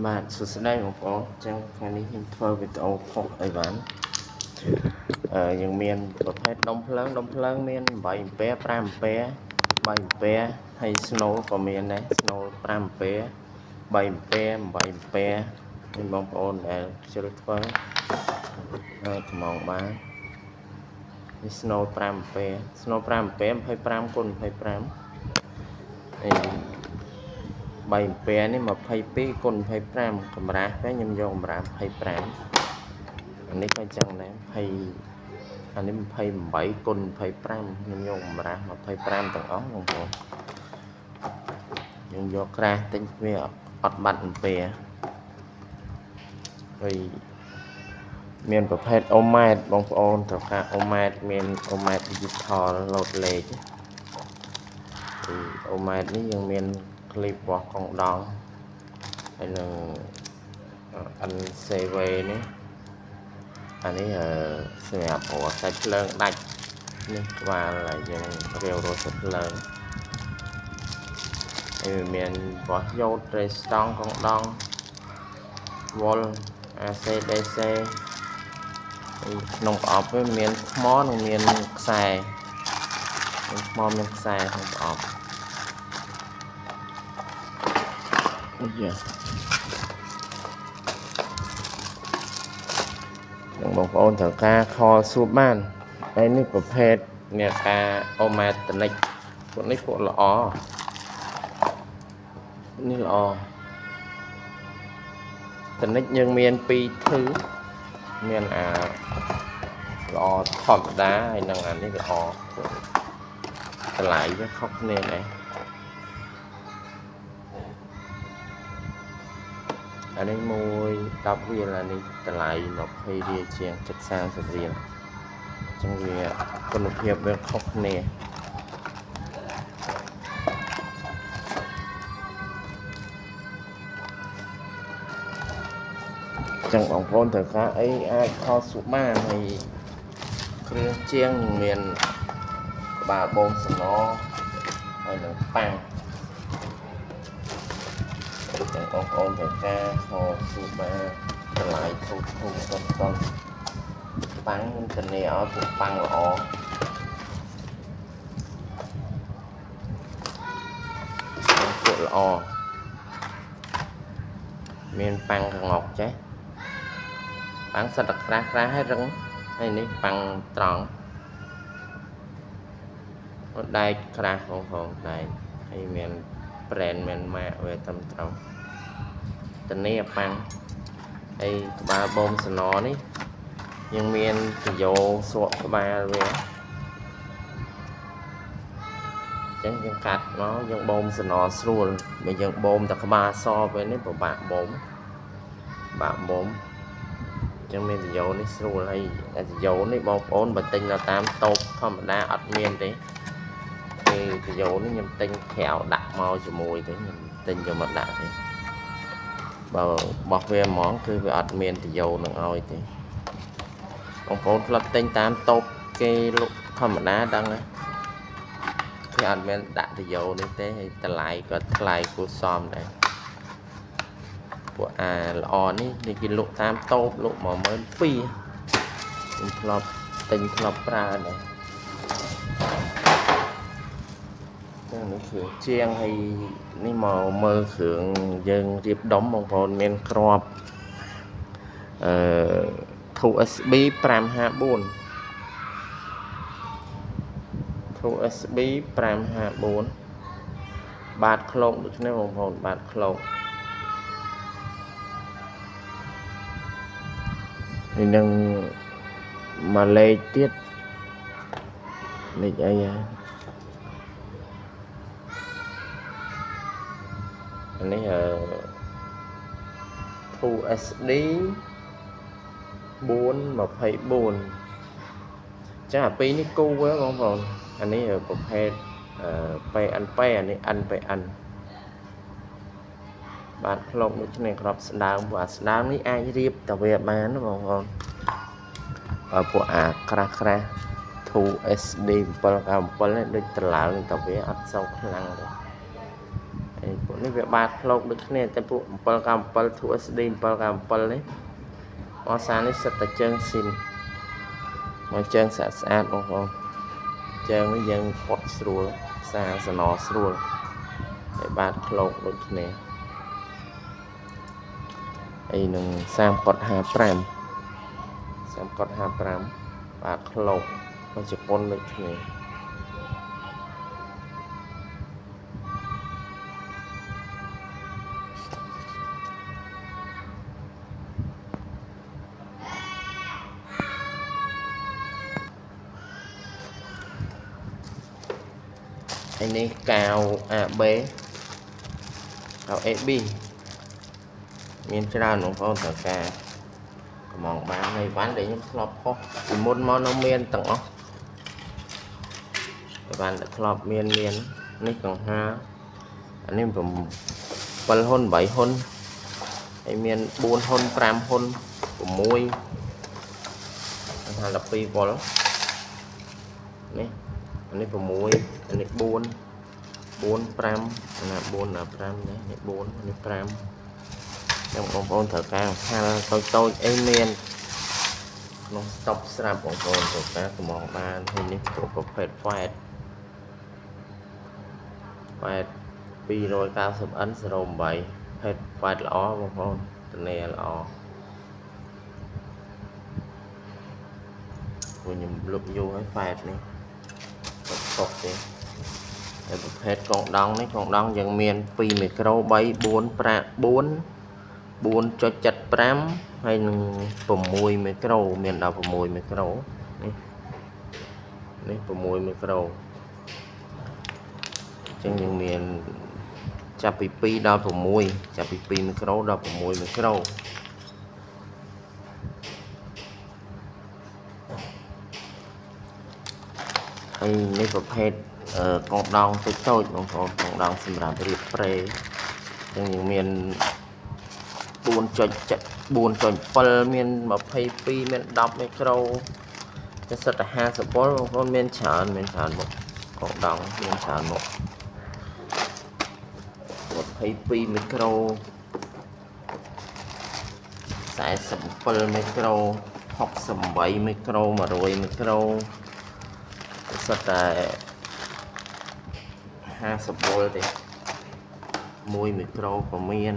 បាទសួស្តីបងប្អូនចឹងថ្ងៃនេះខ្ញុំធ្វើវីដេអូផុសអីបានយើងមានប្រភេទដុំភ្លើងមាន8អាំពែ5អាំពែ3អាំពែហើយ Snow ក៏មានដែរ Snow 5អាំពែ3អាំពែ8អាំពែនេះបងប្អូនដែលជ្រើសធ្វើថ្មងបាននេះ Snow 5អាំពែ Snow 5អាំពែ25គុណ25ហើយ3អាំពែនេះ22គុណ25កម្រាស់វិញខ្ញុំយកកម្រាស់25អានេះក៏ចឹងដែរអានេះ28គុណ25ខ្ញុំយកកម្រាស់25ទាំងអស់បងប្អូនយើងយកក្រាស់ទិញវាអត់បាត់អាំពែហើយមានប្រភេទអូម៉ែតបងប្អូនត្រូវការអូម៉ែតមានអូម៉ែត digital លោតលេខអូម៉ែតនេះយើងមានคลิปរបស់កងដងហើយនឹង NCV នេះអានេះសម្រាប់រកសាច់ភ្លើងដាច់នេះក្បាលហើយយើងរាវរត់សាច់ភ្លើងហើយមានរបស់យ៉ូតត្រេស្តង់កងដងវ៉ុល AC DC ក្នុងប្រអប់វាមានថ្មនិងមានខ្សែមានថ្មមានខ្សែក្នុងប្រអប់អូយបងប្អូនត្រូវការខលសួបបានហើយនេះប្រភេទអ្នកការអូម៉ាតនិកពួកនេះពួកល្អនេះល្អតនិកយើងមាន2ធឺមានល្អធម្មតាហើយនឹងអានេះល្អតម្លៃវាខុសគ្នាដែរអានេះមួយ10រៀលអានេះតម្លៃ20រៀលជាង30រៀលអញ្ចឹងវាគុណភាពវាខុសគ្នាចឹងបងប្អូនត្រូវការអីអាចខលសួបបានហើយគ្រឿងជាងមានក្បាលបូមសំណហើយនឹងប៉ាំងចឹងបងប្អូនត្រូវការខលសួបបានតម្លៃធូរប៉ុណ្ណឹងប៉ាំងខ្ញុំធានាឲ្យពួកប៉ាំងល្អពួកល្អមានប៉ាំងកងុកចេះប៉ាំងសិតតែក្រាស់ហើយរឹងហើយនេះប៉ាំងត្រង់ដែកក្រាស់ផងដែកហើយមាន brand មានម៉ាកវាត្រឹមត្រូវតនីប៉ាំងហើយក្បាលបូមសំណនេះយើងមានប្រយោសក់ក្បាលវាអញ្ចឹងយើងកាត់មកយើងបូមសំណស្រួលបើយើងបូមតែក្បាលសពេលនេះពិបាកបូមចឹងមានប្រយោនេះស្រួលហើយប្រយោនេះបងប្អូនបើទិញនៅតាមតូបធម្មតាអត់មានទេពេលប្រយោនេះខ្ញុំទិញក្រៅដាក់មកជាមួយទេខ្ញុំទិញយកមកដាក់ទេបើបោះវាហ្មងគឺវាអត់មានប្រយោនឹងឲ្យទេបងប្អូនធ្លាប់ទិញតាមតូបគេលក់ធម្មតាដឹងហើយគេអត់មានដាក់ប្រយោនេះទេហើយតម្លៃក៏ថ្លៃគួរសមដែរពួកល្អនេះគេលក់តាមតូបលក់12000ខ្ញុំធ្លាប់ទិញធ្លាប់ប្រើដែរនេះគ្រឿងជាងហើយនេះមកមើលគ្រឿងយើងរៀបដុំបងប្អូនមានក្រប2SB 554 2SB 554បាតឃ្លោកដូចនេះបងប្អូនបាតឃ្លោកហើយនឹងមកលេខទៀតលេខអីហ៎អានេះ2SD 424ចាអាពីរនេះគូហ៎បងប្អូនអានេះប្រភេទPNP អានេះ NPN បាទឃ្លោកដូចនេះក្របស្ដើងពួកស្ដើងនេះអាចរៀបតែវាបានណាបងប្អូនបើពួកក្រាស់ 2SD 797នេះដូចត្រឡើងតែវាអត់សូវខ្លាំងទេហើយពួក នេះវាបាទផ្លោកដូចគ្នាតែពួក797 True SD 797នេះអសានេះសិតតែជើងស៊ីនមកជើងស្អាតបងប្អូនជើងនេះយើងពត់ស្រួលសាសណស្រួលហើយបាទផ្លោកដូចគ្នាហើយនឹង3055បាទផ្លោកមកជប៉ុនដូចគ្នាហើយនេះកាវ AB កាវ AB មានច្រើនបងប្អូនតើការកំងបានហើយវ៉ាន់ដែលខ្ញុំធ្លាប់ផុសពីមុនមកនៅមានទាំងអស់វ៉ាន់ដែលធ្លាប់មាននេះកង្ហាអានេះ7ហ៊ុន8ហ៊ុនហើយមាន4ហ៊ុន5ហ៊ុន6កង្ហា12វ៉ុលនេះអានេះ6អានេះ4 5អាណា4អា5នេះ4នេះ5ចាំបងប្អូនត្រូវការខាលតូចអីមានក្នុងស្តុកស្រាប់បងប្អូនត្រូវការកំងបានហើយនេះប្រភេទហ្វែត 290N 08ភេទហ្វែតល្អបងប្អូនតនេល្អខ្ញុំលុបយូរហើយហ្វែតនេះសុកទេហើយប្រភេទកងដងនេះកងដងយើងមាន2មីក្រូ3 4.75 ហើយនឹង6មីក្រូមានដល់6មីក្រូនេះ6មីក្រូអញ្ចឹងយើងមានចាប់ពី2ដល់6ចាប់ពី2មីក្រូដល់6មីក្រូហើយនេះប្រភេទកងដងតូចបងប្អូនកងដងសម្រាប់រៀបប្រេអញ្ចឹងយើងមាន4.7 មាន22មាន10មីក្រូ70ទៅ50វ៉ុលបងប្អូនមានច្រើនមកកងដងមានច្រើនមក22មីក្រូ47មីក្រូ68មីក្រូ100មីក្រូសិតតែ50វ៉ុលទេ1មីក្រូក៏មាន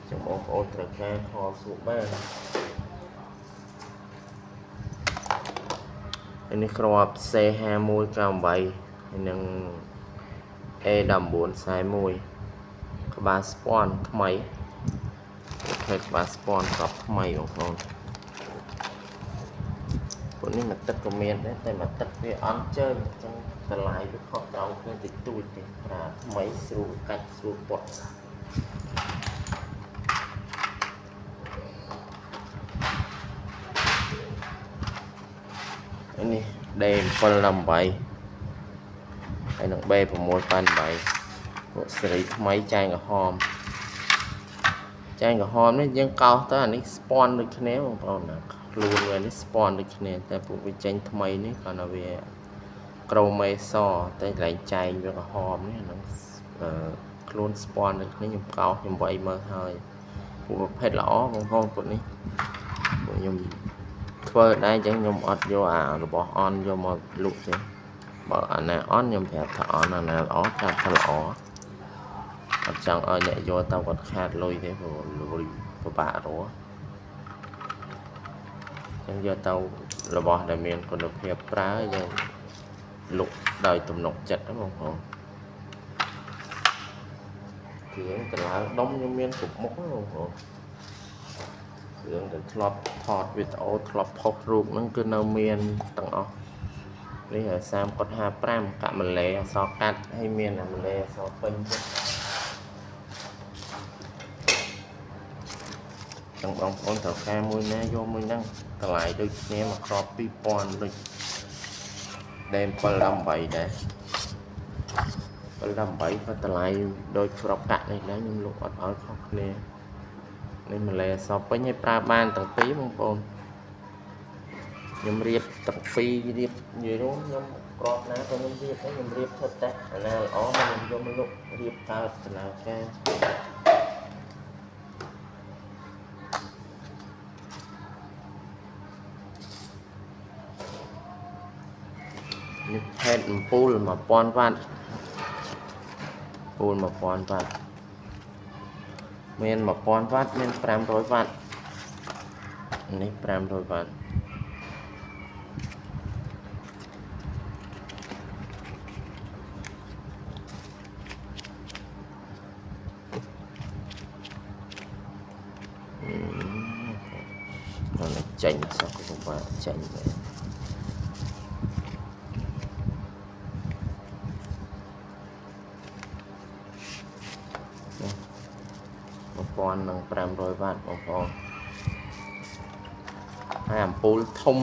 ចាំបងប្អូនត្រូវការខលសួរបានហើយនេះគ្រាប់ C5198 ហើយនឹង A1941 ក្បាលស្ពាន់ថ្មីប្រភេទក្បាលស្ពាន់ក៏ថ្មីបងប្អូនពួកនេះមកទឹកក៏មានដែរតែមកទឹកវាអន់ជើងអញ្ចឹងតម្លៃវាខុសត្រង់គ្នាតិចតួចទេប្រើថ្មីស្រួលកាច់ស្រួលពត់នេះ D718 ហើយនឹង B688 ពួកសេរីថ្មីចែងក្រហមនេះយើងកោសទៅអានេះស្ពាន់ដូចគ្នាបងប្អូនណាខ្លួនវានេះស្ពាន់ដូចគ្នាតែពួកវាចេញថ្មីនេះគាត់ថាវាក្រូមេសតែកន្លែងចែងវាក្រហមនេះហ្នឹងខ្លួនស្ពាន់ដូចគ្នាខ្ញុំកោសខ្ញុំវាយមើលហើយពួកប្រភេទល្អបងប្អូនពួកនេះពួកខ្ញុំធ្វើដែរអញ្ចឹងខ្ញុំអត់យកអារបស់អន់យកមកលក់ទេបើអាណាអន់ខ្ញុំប្រាប់ថាអន់អាណាល្អប្រាប់ថាល្អអត់ចង់ឲ្យអ្នកយកទៅគាត់ខាតលុយទេព្រោះលុយពិបាករកអញ្ចឹងយកទៅរបស់ដែលមានគុណភាពប្រើយើងលក់ដោយទំនុកចិត្តហ្នឹងបងប្អូនគ្រឿងតឡើងដុំខ្ញុំមានគ្រប់មុខហ្នឹងបងប្អូនគ្រឿងដែលធ្លាប់ថតវីដេអូធ្លាប់ផុសរូបហ្នឹងគឺនៅមានទាំងអស់នេះ3055កាក់ម៉ាឡេអសកាត់ហើយមានម៉ាឡេអសពេញទៀតចឹងបងប្អូនត្រូវការមួយណាយកមួយហ្នឹងតម្លៃដូចគ្នាមកគ្រាប់2000ដូចដែល718ដែរ718ក៏តម្លៃដូចគ្រាប់កាក់នេះដែរខ្ញុំលក់អត់ឲ្យខុសគ្នានេះម៉ាឡេអសពេញឲ្យប្រើបានទាំងពីរបងប្អូនខ្ញុំរៀបទាំងពីររៀបនិយាយរួមខ្ញុំ ក្របណាក៏ខ្ញុំរៀបដែរខ្ញុំរៀបថតតែអាណាល្អមកខ្ញុំយកមកលុករៀបកើតដំណើរការនេះផេតអំពូល1000 វ៉ាត់ពូល1000 វ៉ាត់មាន1000 វ៉ាត់មាន500 វ៉ាត់នេះ500 វ៉ាត់ចេញសោះក៏បាទចេញដែរ1000 និង 500 វ៉ាត់បងប្អូនហើយអំពូលធំ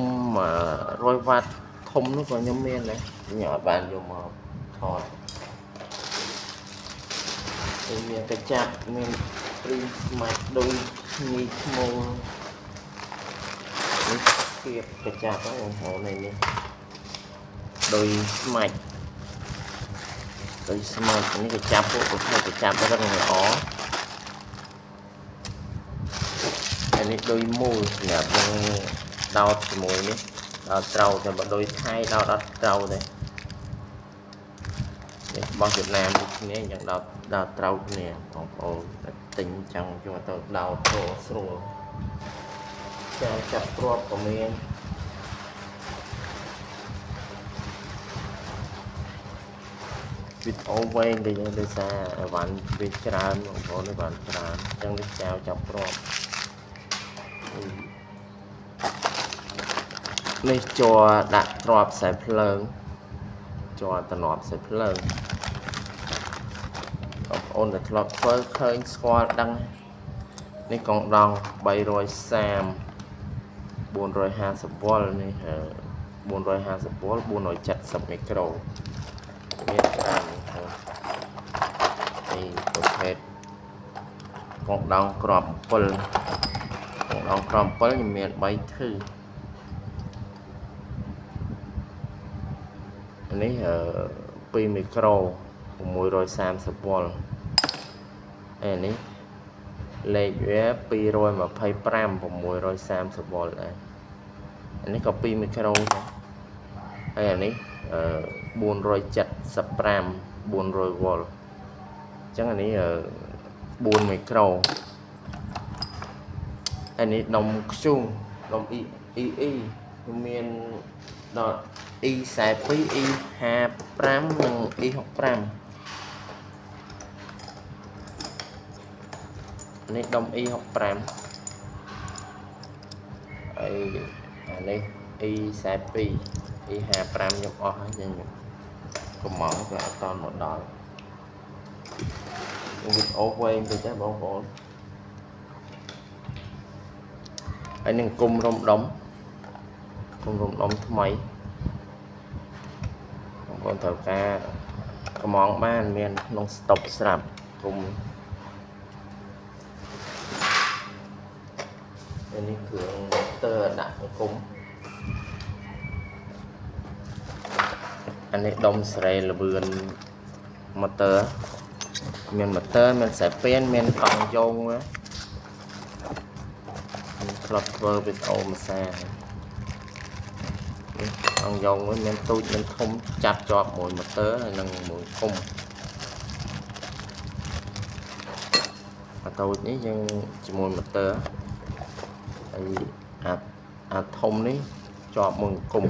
100 វ៉ាត់ធំនោះក៏ខ្ញុំមានដែរខ្ញុំអត់បានយកមកថតមានកញ្ចាក់មានព្រីស្មាច់ដូចញីឈ្មោះនេះគៀបកញ្ចាក់ហ្នឹងបងប្អូននេះដោយស្មាច់នេះកញ្ចាក់ពួកប្រភេទកញ្ចាក់រឹងល្អហើយនេះដោយមូលសម្រាប់យើងដោតជាមួយនេះដោតត្រូវតែបើដោយថៃដោតអត់ត្រូវទេនេះរបស់វៀតណាមដូចគ្នាអញ្ចឹងដោតត្រូវគ្នាបងប្អូនទិញចង់យកទៅដោតស្រួលចាប់គ្រាប់ក៏មានវីដេអូវែងដោយសារអីវ៉ាន់វាច្រើនបងប្អូនអីវ៉ាន់ច្រើនអញ្ចឹងនេះចាប់គ្រាប់នេះជ័រដាក់គ្រាប់ខ្សែភ្លើងជ័រតំណប់ខ្សែភ្លើងបងប្អូនដែលធ្លាប់ធ្វើឃើញស្គាល់ដឹងនេះកងដង330 450 វ៉ុលនេះ450 វ៉ុល 470 មីក្រូមានច្រើននេះប្រភេទកងដងក្រប7កងដងក្រប7ខ្ញុំមាន3ធឺនេះ2 មីក្រូ 630 វ៉ុលហើយនេះលេខវា225 630 វ៉ុលដែរអានេះក៏2 មីក្រូដែរហើយអានេះ475 400 វ៉ុលអញ្ចឹងអានេះ4 មីក្រូអានេះដុំខ្ជុងដុំ EE មានដល់ E42 E55 និង E65 នេះដុំ E65 ហើយអានេះ E42 E55 ខ្ញុំអស់ហើយខ្ញុំកំងក៏អត់តមកដល់វីដេអូវែងទៅចាបងប្អូនហើយនឹងគុំរំដុំថ្មីបងប្អូនត្រូវការកំងបានមានក្នុងស្តុកស្រាប់គុំនេះគ្រឿងទ័រដាក់គុំអានេះដុំសេរីលបឿនម៉ូទ័រមានម៉ូទ័រមានខ្សែពៀនមានកង់យោងធ្លាប់ធ្វើវីដេអូមួយសានេះកង់យោងមានទូចមានធំចាប់ជាប់មួយម៉ូទ័រហើយនឹងមួយគុំអាតូចនេះយើងជាមួយម៉ូទ័រហើយអាធំនេះជាប់មួយគុំ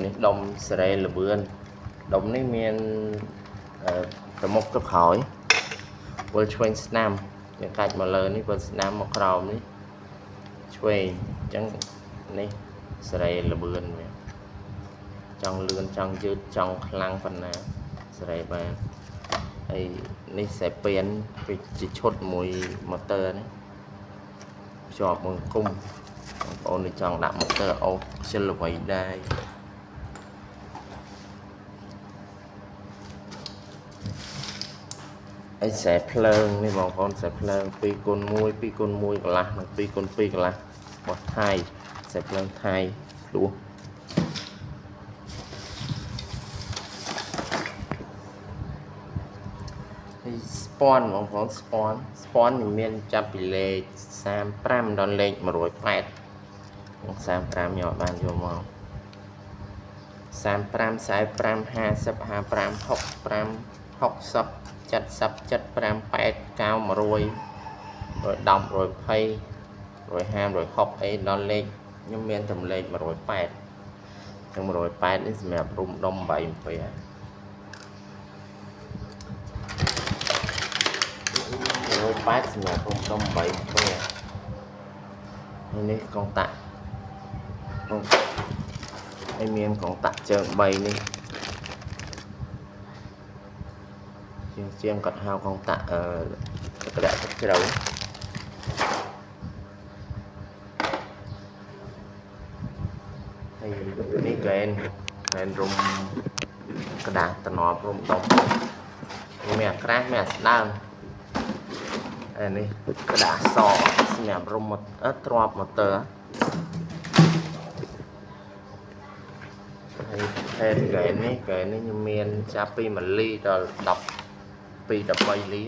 នេះដុំសេរីលបឿនដុំនេះមានប្រមុខទៅក្រោយវិលឆ្វេងស្នាមយើងកាច់មកលើនេះវិលស្នាមមកក្រោមនេះឆ្វេងអញ្ចឹងនេះសេរីលបឿនវាចង់លឿនចង់យឺតចង់ខ្លាំងប៉ុណ្ណាសេរីបានហើយនេះខ្សែពៀនវាជាឈុតមួយម៉ូទ័រនេះជាប់មួយគុំបងប្អូននេះចង់ដាក់ម៉ូទ័រអូសខ្ជិលអ្វីដែរ អីខ្សែភ្លើងនេះបងប្អូនខ្សែភ្លើង2គុណ1 2គុណ1កន្លះនិង2គុណ2កន្លះរបស់ថៃខ្សែភ្លើងថៃដួសហើយស្ពាន់បងប្អូនស្ពាន់មានចាប់ពីលេខ35ដល់លេខ108 35យកបានយកមក35 45 50 55 65 60 70 75 80 90 100 110 120 150 160អីដល់លេខខ្ញុំមានតែលេខ108ទាំង108នេះសម្រាប់រុំដុំ3អំពែ108សម្រាប់រុំដុំ3អំពែនេះកងតាក់ហើយមានកងតាក់ជើង3នេះជាងគាត់ហៅកងតាក់ក្រាក់ទឹកជ្រៅហើយនេះកែនរុំក្តារតំណប់រុំដុំមានអាក្រាស់មានអាស្ដើងហើយនេះក្តារសសម្រាប់រុំទ្រាប់ម៉ូទ័រហើយថែកែននេះខ្ញុំមានចាប់ពី1លីដល់12 13លី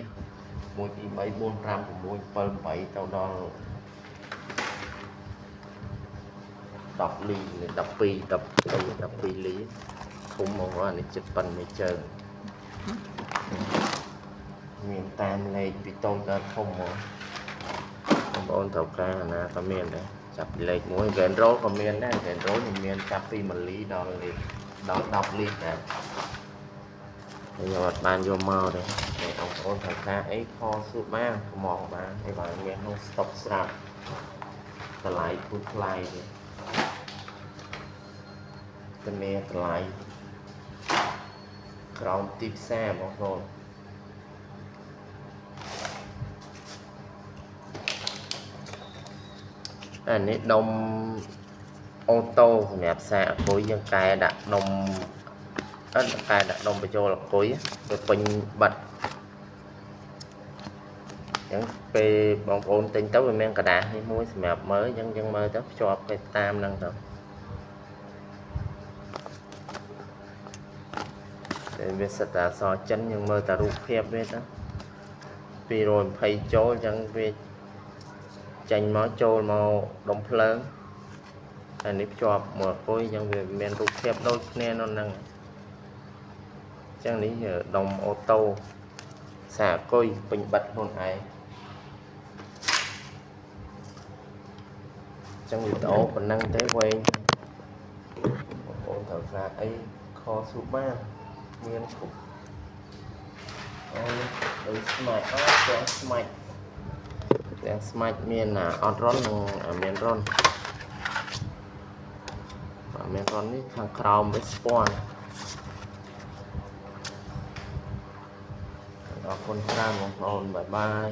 1 2 3 4 5 6 7 8ទៅដល់10លី12លីធំមកអានេះចិត្តប៉ុនមួយជើងមានតាមលេខពីតូចដល់ធំមកបងប្អូនត្រូវការណាក៏មានដែរចាប់ពីលេខ1 Grand Roll ក៏មានដែរ Grand Roll ខ្ញុំមានចាប់ពី1លីដល់10លីដែរហើយយកអត់បានយកមកទេបងប្អូនត្រូវការអីខសួរបានកំងបានហើយបើមានក្នុងស្តុកស្រាប់តម្លៃធូរថ្លៃទេធានាតម្លៃក្រោមទីផ្សារបងប្អូនអានេះដុំអូតូសម្រាប់សាកអគុយយើងកែដាក់ដុំកែដាក់ដុំបញ្ចូលអគុយទៅពេញបិទអញ្ចឹងពេលបងប្អូនទិញទៅវាមានកដាស់នេះមួយសម្រាប់មើលអញ្ចឹងយើងមើលទៅភ្ជាប់ទៅតាមហ្នឹងទៅតែវាសិតតែអក្សរចិនយើងមើលតែរូបភាពវាទៅ220ចូលអញ្ចឹងវាចេញមកចូលមកដុំភ្លើងអានេះភ្ជាប់មកអគុយអញ្ចឹងវាមានរូបភាពដូចគ្នានៅហ្នឹងអញ្ចឹងនេះដុំអូតូសាអគុយពេញបិទខ្លួនឯងអញ្ចឹងវីដេអូប៉ុណ្ណឹងទេវែងបងប្អូនត្រូវការអីខសួរបានមានគ្រប់ដូចស្មាច់ទាំងស្មាច់មានអត់រុននិងមានរុនមានរុននេះខាងក្រោមវាស្ពាន់អរគុណច្រើនបងប្អូនបាយបាយ